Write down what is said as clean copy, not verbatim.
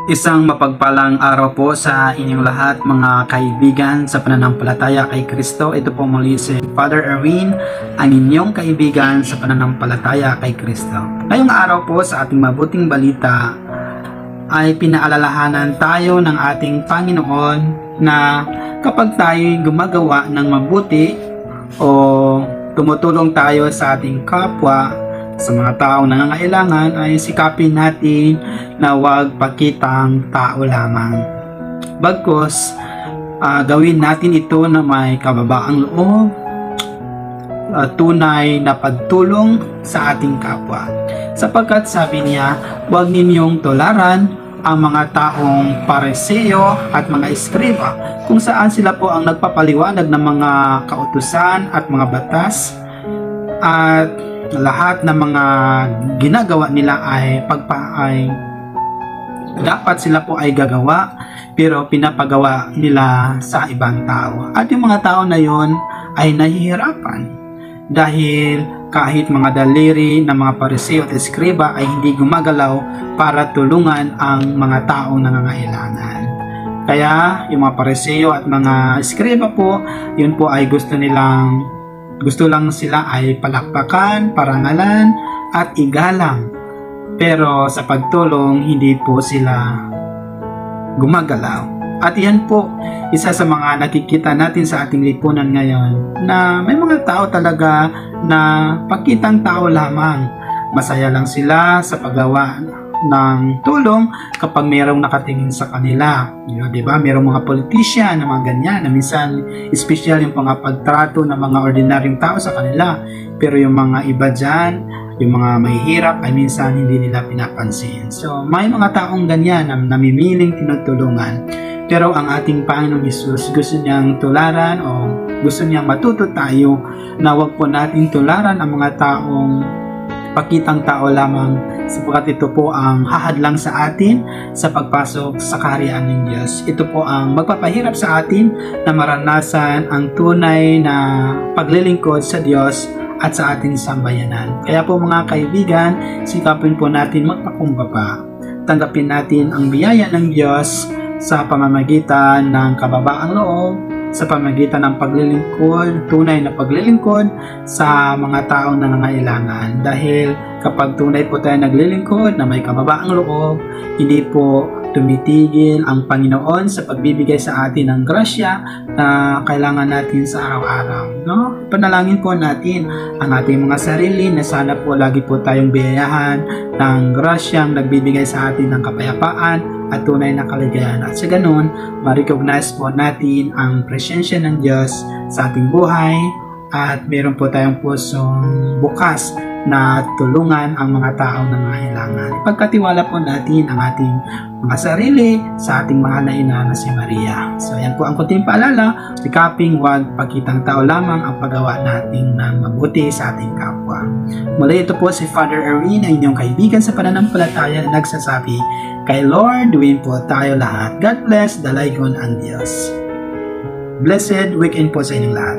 Isang mapagpalang araw po sa inyong lahat mga kaibigan sa pananampalataya kay Kristo. Ito po muli si Father Erwin, ang inyong kaibigan sa pananampalataya kay Kristo. Ngayong araw po sa ating mabuting balita ay pinaalalahanan tayo ng ating Panginoon na kapag tayo gumagawa ng mabuti o tumutulong tayo sa ating kapwa, sa mga taong nangangailangan, ay sikapin natin na huwag pakitang tao lamang. Bagkus, gawin natin ito na may kababaang loob, tunay na pagtulong sa ating kapwa. Sapagkat sabi niya, huwag ninyong tularan ang mga taong Pariseo at mga Eskriba, kung saan sila po ang nagpapaliwanag ng mga kautusan at mga batas, at lahat ng mga ginagawa nila ay dapat sila po ay gagawa, pero pinapagawa nila sa ibang tao. At yung mga tao na yon ay nahihirapan dahil kahit mga daliri ng mga Pariseo at Eskriba ay hindi gumagalaw para tulungan ang mga taong nangangailangan. Kaya yung mga Pariseo at mga Eskriba po, yun po ay gusto lang sila ay palakpakan, parangalan at igalang. Pero sa pagtulong, hindi po sila gumagalaw. At yan po, isa sa mga nakikita natin sa ating lipunan ngayon, na may mga tao talaga na pakitang tao lamang. Masaya lang sila sa paggawa ng tulong kapag mayroong nakatingin sa kanila. Diba? Mayroong mga politician na mga ganyan na minsan espesyal yung pagtrato ng mga ordinaryong tao sa kanila, pero yung mga iba dyan, yung mga mahihirap ay minsan hindi nila pinapansin. So may mga taong ganyan na namimiling tinutulungan, pero ang ating Panginoong Hesus gusto niyang tularan o gusto niyang matuto tayo na huwag po natin tularan ang mga taong pakitang tao lamang, sapagkat ito po ang hahadlang sa atin sa pagpasok sa kaharian ng Diyos. Ito po ang magpapahirap sa atin na maranasan ang tunay na paglilingkod sa Diyos at sa ating sambayanan. Kaya po mga kaibigan, sikapin po natin magpakumbaba. Tanggapin natin ang biyaya ng Diyos sa pamamagitan ng kababaang loob, sa pamamagitan ng paglilingkod, tunay na paglilingkod sa mga taong nangangailangan. Dahil kapag tunay po tayo naglilingkod na may kababaang loob, hindi po tumitigil ang Panginoon sa pagbibigay sa atin ng grasya na kailangan natin sa araw-araw. No? Panalangin po natin ang ating mga sarili na sana po lagi po tayong biyayahan ng grasyang nagbibigay sa atin ng kapayapaan at tunay na kaligayahan. At sa ganun, ma-recognize po natin ang presensya ng Diyos sa ating buhay at meron po tayong pusong bukas na tulungan ang mga taong nangangailangan. Pagkatiwala po natin ang ating mga sarili sa ating mahal na ina na si Maria. So yan po ang kunting paalala, sikaping huwag pakitang tao lamang ang paggawa natin ng mabuti sa ating kapwa. Muli ito po si Father Erwin, ang inyong kaibigan sa pananampalataya na nagsasabi, kay Lord, duwin po tayo lahat. God bless, dalaygon ang Diyos. Blessed weekend po sa inyong lahat.